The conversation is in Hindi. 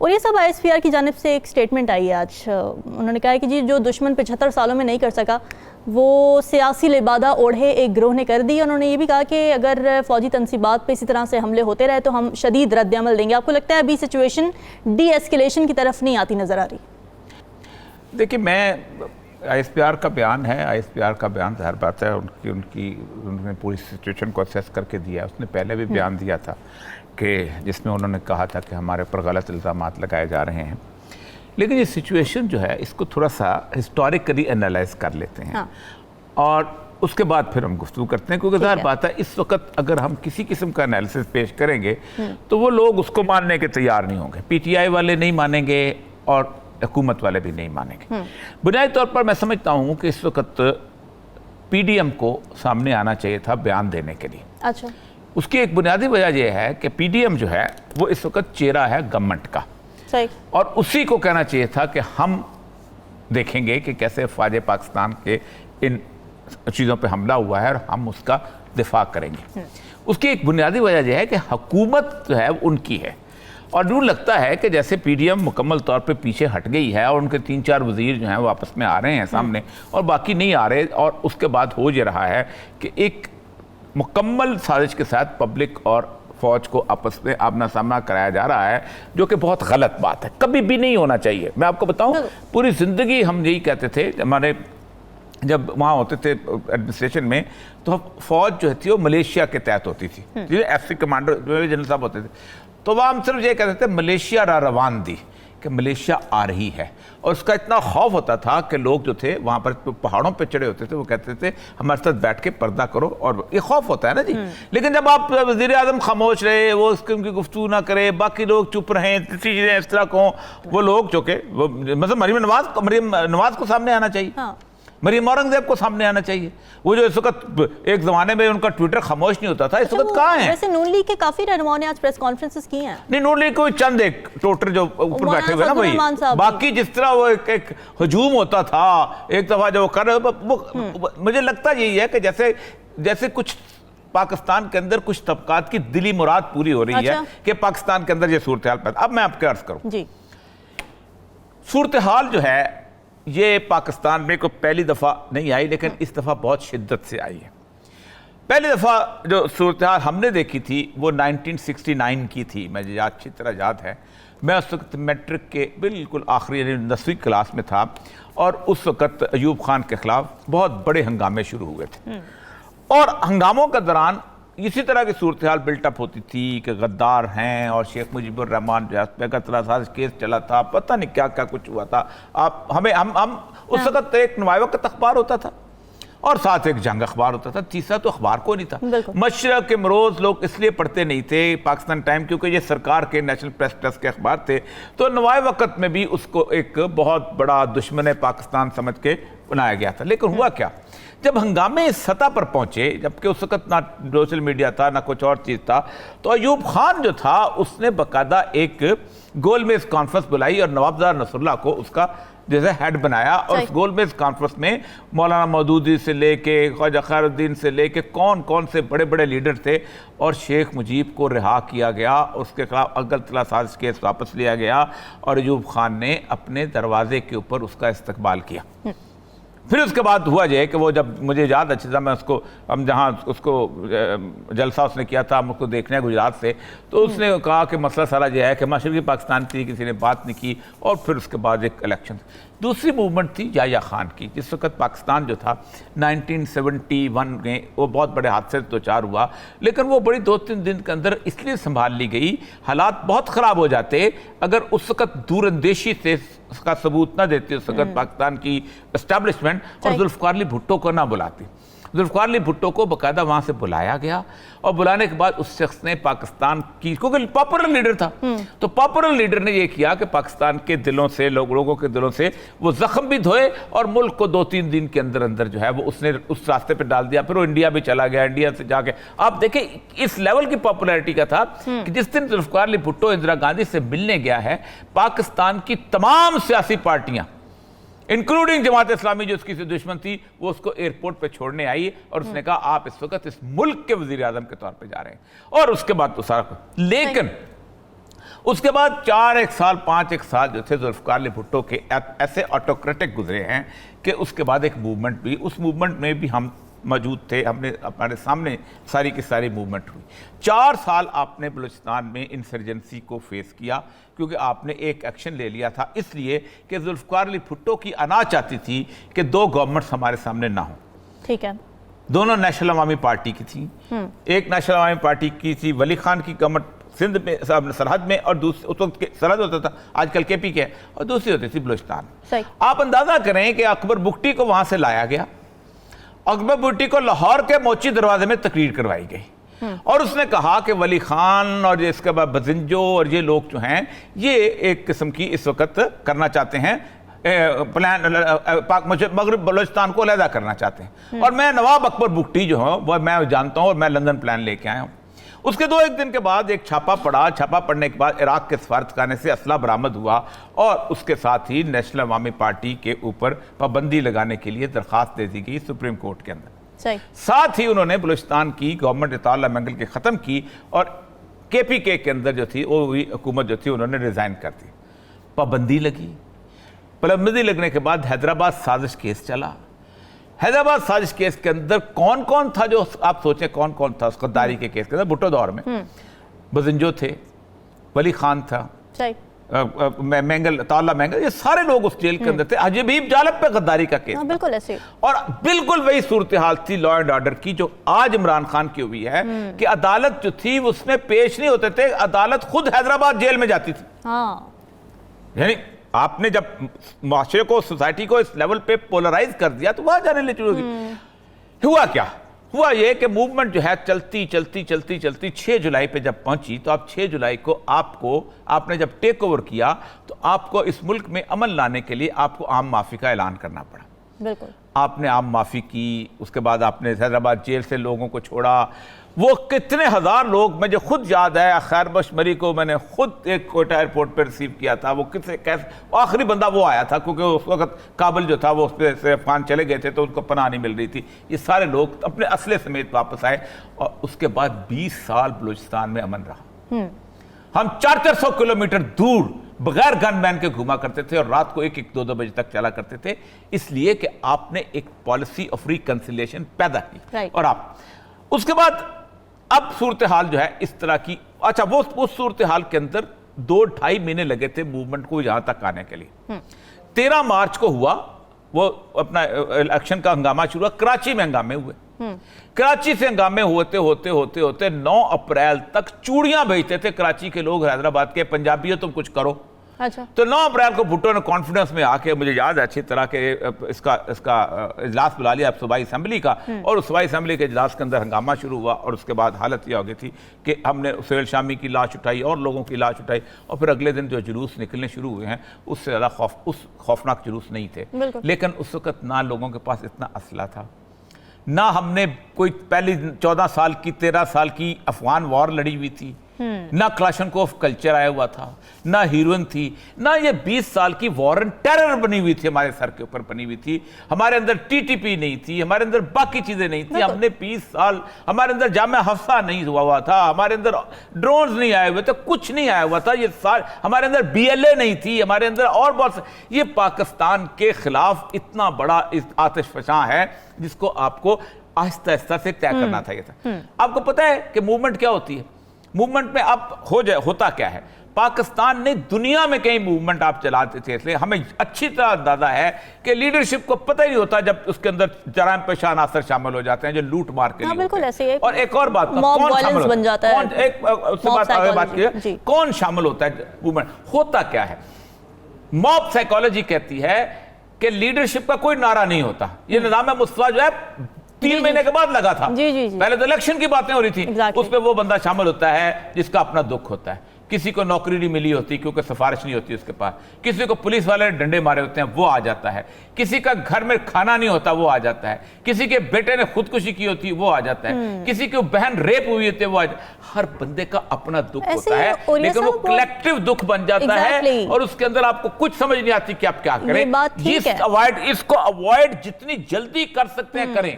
और ये सब ISPR की जानिब से एक स्टेटमेंट आई है आज। उन्होंने कहा है कि जी जो दुश्मन 75 सालों में नहीं कर सका वो सियासी लिबादा ओढ़े एक गिरोह ने कर दी। उन्होंने ये भी कहा कि अगर फ़ौजी तनसीबात पे इसी तरह से हमले होते रहे तो हम शदीद रद्द-ए-अमल देंगे। आपको लगता है अभी सिचुएशन डी-एस्केलेशन की तरफ नहीं आती नज़र आ रही? देखिए, मैं ISPR का बयान है, ISPR का बयान हर बात है, उन्होंने पूरी सिचुएशन को असेस करके दिया। उसने पहले भी बयान दिया था कि जिसमें उन्होंने कहा था कि हमारे ऊपर गलत इल्ज़ामात लगाए जा रहे हैं। लेकिन ये सिचुएशन जो है इसको थोड़ा सा हिस्टोरिकली एनालाइज कर लेते हैं। हाँ। और उसके बाद फिर हम गुफ्तगू करते हैं, क्योंकि ज़ाहिर बात है इस वक्त अगर हम किसी किस्म का एनालिसिस पेश करेंगे तो वो लोग उसको मानने के तैयार नहीं होंगे। PTI वाले नहीं मानेंगे और हुकूमत वाले भी नहीं मानेंगे। बुनियादी तौर पर मैं समझता हूँ कि इस वक्त PDM को सामने आना चाहिए था बयान देने के लिए। अच्छा। उसकी एक बुनियादी वजह यह है कि PDM जो है वो इस वक्त चेहरा है गवर्नमेंट का। सही। और उसी को कहना चाहिए था कि हम देखेंगे कि कैसे फ़ौज पाकिस्तान के इन चीज़ों पे हमला हुआ है और हम उसका दिफा करेंगे। उसकी एक बुनियादी वजह यह है कि हुकूमत जो है उनकी है, और यूँ लगता है कि जैसे PDM मुकम्मल तौर पे पीछे हट गई है और उनके 3-4 वज़ीर जो हैं वो आपस में आ रहे हैं सामने और बाकी नहीं आ रहे। और उसके बाद हो ये रहा है कि एक मुकम्मल साजिश के साथ पब्लिक और फ़ौज को आपस में आमना सामना कराया जा रहा है, जो कि बहुत गलत बात है, कभी भी नहीं होना चाहिए। मैं आपको बताऊं, पूरी ज़िंदगी हम यही कहते थे, हमारे जब वहाँ होते थे एडमिनिस्ट्रेशन में, तो फ़ौज जो थी वो मलेशिया के तहत होती थी। FC कमांडर जनरल साहब होते थे, तो वह हम सिर्फ ये कहते थे मलेशिया रवान दी, कि मलेशिया आ रही है। और उसका इतना खौफ होता था कि लोग जो थे वहाँ पर पहाड़ों पे चढ़े होते थे, वो कहते थे हमारे साथ बैठ के पर्दा करो, और ये खौफ होता है ना जी। लेकिन जब आप वज़ीर आज़म खामोश रहे, वो उनकी गुफ्तगू ना करे, बाकी लोग चुप रहें, चीज़ें इस तरह को, वो लोग जो कि वो मतलब मरीम नवाज को सामने आना चाहिए। हाँ। मरीम औरंगजेब को सामने आना चाहिए। वो जो इस वक्त एक जमाने में उनका ट्विटर खामोश नहीं होता था, इस वक्त कहाँ है? वैसे नून लीग के काफी रहनुमाओं ने आज प्रेस कॉन्फ्रेंसेस की हैं। नहीं, नून लीग कोई चंद एक टोटर जो ऊपर बैठे हुए ना वही, बाकी जिस तरह वो एक हजूम होता था एक दफा जो कर वो मुझे लगता यही है कि जैसे कुछ पाकिस्तान के अंदर कुछ तबकात की दिली मुराद पूरी हो रही है कि पाकिस्तान के अंदर ये सूरत हाल पैदा। अब मैं आपके अर्ज करूं जी, सूरत हाल जो है ये पाकिस्तान में कोई पहली दफ़ा नहीं आई, लेकिन इस दफ़ा बहुत शिद्दत से आई है। पहली दफ़ा जो सूरत हाल हमने देखी थी वो 1969 की थी, मुझे अच्छी तरह याद है। मैं उस वक्त मैट्रिक के बिल्कुल आखिरी 10वीं क्लास में था, और उस वक्त अयूब खान के ख़िलाफ़ बहुत बड़े हंगामे शुरू हुए थे, और हंगामों के दौरान इसी तरह की सूरत हाल बिल्टअप होती थी कि गद्दार हैं, और शेख मुजीबुर रहमान साजिश केस चला था, पता नहीं क्या क्या कुछ हुआ था। आप हम उस वक्त एक नवावक्त अखबार होता था और साथ एक जंग अखबार होता था, तीसरा तो अखबार को नहीं था। मशरक़ के मरोज़ लोग इसलिए पढ़ते नहीं थे पाकिस्तान टाइम, क्योंकि ये सरकार के नेशनल प्रेस ट्रस्ट के अखबार थे, तो नवाए वक्त में भी उसको एक बहुत बड़ा दुश्मन पाकिस्तान समझ के बनाया गया था। लेकिन हुआ क्या, जब हंगामे इस सतह पर पहुंचे, जबकि उस वक्त ना सोशल मीडिया था ना कुछ और चीज़ था, तो अयूब खान जो था उसने बाकायदा एक गोलमेज कॉन्फ्रेंस बुलाई और नवाबदार नसरुल्लाह को उसका जैसे हेड बनाया, और उस गोलमेज कॉन्फ्रेंस में मौलाना मौदूदी से लेके ख्वाजा खैरुद्दीन से लेके कौन कौन से बड़े बड़े लीडर थे, और शेख मुजीब को रिहा किया गया, उसके खिलाफ अगल तला साजिश केस वापस लिया गया, और अयूब खान ने अपने दरवाजे के ऊपर उसका इस्तकबाल किया। फिर उसके बाद हुआ ये कि वो, जब मुझे याद अच्छी तरह, मैं उसको हम जहाँ उसको जलसा उसने किया था, हम उसको देखने गुजरात से, तो उसने कहा कि मसला सारा ये है कि मशरक़ी पाकिस्तान की किसी ने बात नहीं की, और फिर उसके बाद एक इलेक्शन। दूसरी मूवमेंट थी याया खान की, जिस वक्त पाकिस्तान जो था 1971 में वो बहुत बड़े हादसे से दो चार हुआ, लेकिन वो बड़ी 2-3 दिन के अंदर इसलिए संभाल ली गई, हालात बहुत ख़राब हो जाते अगर उस वक्त दूरंदेशी से उसका सबूत ना देती उस वक्त पाकिस्तान की एस्टैब्लिशमेंट, और जुल्फ़िकार अली भुट्टो को ना बुलाती। जुल्फ़िकार अली भुट्टो को बाकायदा वहाँ से बुलाया गया, और बुलाने के बाद उस शख्स ने पाकिस्तान की, क्योंकि पॉपुलर लीडर था, तो पॉपुलर लीडर ने ये किया कि पाकिस्तान के दिलों से, लोगों के दिलों से वो जख्म भी धोए, और मुल्क को 2-3 दिन के अंदर अंदर जो है वो उसने उस रास्ते पर डाल दिया। फिर वो इंडिया भी चला गया, इंडिया से जाके आप देखें इस लेवल की पॉपुलैरिटी का था कि जिस दिन जुल्फ़िकार अली भुट्टो इंदिरा गांधी से मिलने गया है, पाकिस्तान की तमाम सियासी पार्टियां इंक्लूडिंग जमात इस्लामी जो उसकी से दुश्मन थी, वो उसको एयरपोर्ट पे छोड़ने आई, और उसने कहा आप इस वक्त इस मुल्क के वजीर आजम के तौर पे जा रहे हैं, और उसके बाद तो सारा कुछ। लेकिन उसके बाद 4 एक साल 5 एक साल जो थे जुल्फ़िकार अली भुट्टो के ऐसे ऑटोक्रेटिक गुजरे हैं कि उसके बाद एक मूवमेंट भी, उस मूवमेंट में भी हम मौजूद थे, हमने हमारे सामने सारी की सारी मूवमेंट हुई। 4 साल आपने बलूचिस्तान में इंसर्जेंसी को फेस किया क्योंकि आपने एक एक्शन ले लिया था, इसलिए कि जुल्फ़िकार अली भुट्टो की अना चाहती थी कि 2 गवर्नमेंट्स हमारे सामने ना हो। ठीक है। दोनों नेशनल अवामी पार्टी की थी। एक नेशनल अवामी पार्टी की थी वली खान की गवर्नमेंट सिंध में सरहद में, और दूसरी उस वक्त सरहद होता था, आजकल केपी के, और दूसरी होती थी बलूचिस्तान। आप अंदाजा करें कि अकबर बुगटी को वहां से लाया गया। अकबर बुगटी को लाहौर के मोची दरवाजे में तकरीर करवाई गई और उसने कहा कि वली खान और इसके बाद बजिंजो और ये लोग जो हैं ये एक किस्म की इस वक्त करना चाहते हैं प्लान, मगरब बलूचिस्तान को अलहदा करना चाहते हैं, और मैं नवाब अकबर बुगटी जो हूँ वह मैं जानता हूँ और मैं लंदन प्लान लेके आया हूँ। उसके 2-1 दिन के बाद एक छापा पड़ा। छापा पड़ने के बाद इराक के सफारतखाने से असला बरामद हुआ और उसके साथ ही नेशनल अवामी पार्टी के ऊपर पाबंदी लगाने के लिए दरख्वास्त दे दी गई सुप्रीम कोर्ट के अंदर। साथ ही उन्होंने बलूचिस्तान की गवर्नमेंट इताला मंगल के ख़त्म की और KPK के अंदर जो थी वो हुकूमत जो थी उन्होंने रिज़ाइन कर दी। पाबंदी लगी। पाबंदी लगने के बाद हैदराबाद साजिश केस चला। हैदराबाद साजिश केस के अंदर कौन कौन था, जो आप सोचें कौन कौन था उस गद्दारी के केस के अंदर? भुट्टो दौर में बजिंजो थे, वली खान था, मेंगल, ताला मेंगल, ये सारे लोग उस जेल के अंदर थे। हबीब जालब पे गद्दारी का केस, बिल्कुल ऐसे। और बिल्कुल वही सूरत हाल थी लॉ एंड ऑर्डर की जो आज इमरान खान की हुई है कि अदालत जो थी उसमें पेश नहीं होते थे, अदालत खुद हैदराबाद जेल में जाती थी। यानी आपने जब माशरे को, सोसाइटी को इस लेवल पे पोलराइज कर दिया तो वहां जाने ले शुरू होगी। हुआ क्या? हुआ ये कि मूवमेंट जो है चलती चलती चलती चलती 6 जुलाई पे जब पहुंची तो आप 6 जुलाई को आपने जब टेक ओवर किया तो आपको इस मुल्क में अमन लाने के लिए आपको आम माफी का ऐलान करना पड़ा। बिल्कुल। आपने आम माफी की, उसके बाद आपने हैदराबाद जेल से लोगों को छोड़ा। वो कितने हजार लोग, मुझे खुद याद है खैरबख्श मरी को मैंने खुद एक कोयटा एयरपोर्ट पर रिसीव किया था। वो कैसे आखिरी बंदा वो आया था क्योंकि उस वक्त काबुल जो था वो उस पर से अफगान चले गए थे तो उनको पनाह नहीं मिल रही थी। ये सारे लोग अपने असले समेत वापस आए और उसके बाद 20 साल बलूचिस्तान में अमन रहा। हम 400-400 किलोमीटर दूर बगैर गनमैन के घुमा करते थे और रात को 1-1, 2-2 बजे तक चला करते थे, इसलिए कि आपने एक पॉलिसी ऑफ रिकंसिलिएशन पैदा की। और आप उसके बाद अब सूरत हाल जो है इस तरह की, अच्छा वो उस सूरत हाल के अंदर 2-2.5 महीने लगे थे मूवमेंट को यहां तक आने के लिए। 13 मार्च को हुआ वो अपना इलेक्शन का हंगामा शुरू हुआ, कराची में हंगामे हुए। कराची से हंगामे होते होते होते होते 9 अप्रैल तक चूड़ियां भेजते थे कराची के लोग हैदराबाद के, पंजाबियों तुम कुछ करो। अच्छा। तो 9 अप्रैल को भुट्टो ने कॉन्फिडेंस में आके, मुझे याद है अच्छी तरह के, इसका इजलास बुला लिया सूबाई असेंबली का और उस सूबाई असेंबली के इजलास के अंदर हंगामा शुरू हुआ और उसके बाद हालत यह हो गई थी कि हमने सुहेल शामी की लाश उठाई और लोगों की लाश उठाई और फिर अगले दिन जो जुलूस निकलने शुरू हुए हैं उससे ज़्यादा खौफनाक जुलूस नहीं थे। लेकिन उस वक्त ना लोगों के पास इतना असला था, ना हमने कोई पहली 14 साल की 13 साल की अफगान वॉर लड़ी हुई थी, ना क्लाशनकोफ कल्चर आया हुआ था, ना हीरोइन थी, ना ये 20 साल की वॉर एंड टेरर बनी हुई थी, हमारे सर के ऊपर बनी हुई थी। हमारे अंदर TTP नहीं थी, हमारे अंदर बाकी चीजें नहीं थी। हमने 20 साल, हमारे अंदर जामा हफ्सा नहीं हुआ था, हमारे अंदर ड्रोन्स नहीं आए हुए थे, कुछ नहीं आया हुआ था। ये साल हमारे अंदर BLA नहीं थी, हमारे अंदर और बहुत, ये पाकिस्तान के खिलाफ इतना बड़ा आतिशफशां है जिसको आपको आहिस्ता आहिस्ता से तय करना था। ये था। आपको पता है कि मूवमेंट क्या होती है? मूवमेंट में अब होता क्या है? पाकिस्तान ने दुनिया में कई मूवमेंट आप चलाते थे, इसलिए हमें अच्छी तरह अंदाजा है कि लीडरशिप को पता ही नहीं होता जब उसके अंदर जराइम पेशा अनासर शामिल हो जाते हैं जो लूट मार के लिए। बिल्कुल ऐसे ही। और एक और बात, कौन शामिल बन जाता है? बात की कौन शामिल होता है मूवमेंट? होता क्या है? मॉब साइकोलॉजी कहती है कि लीडरशिप का कोई नारा नहीं होता। ये निज़ाम मुस्तफा जो है 3 महीने के बाद लगा था। पहले तो इलेक्शन की बातें हो रही थी, उसमें वो बंदा शामिल होता है जिसका अपना दुख होता है। किसी को नौकरी नहीं मिली होती क्योंकि सिफारिश नहीं होती उसके पास, किसी को पुलिस वाले ने डंडे मारे होते हैं वो आ जाता है, किसी का घर में खाना नहीं होता वो आ जाता है, किसी के बेटे ने खुदकुशी की होती वो आ जाता है, किसी की बहन रेप हुई होती है वो आ जाता है। हर बंदे का अपना दुख होता है, लेकिन वो कलेक्टिव दुख बन जाता है और उसके अंदर आपको कुछ समझ नहीं आती कि आप क्या करें। इसको अवॉइड जितनी जल्दी कर सकते हैं करें।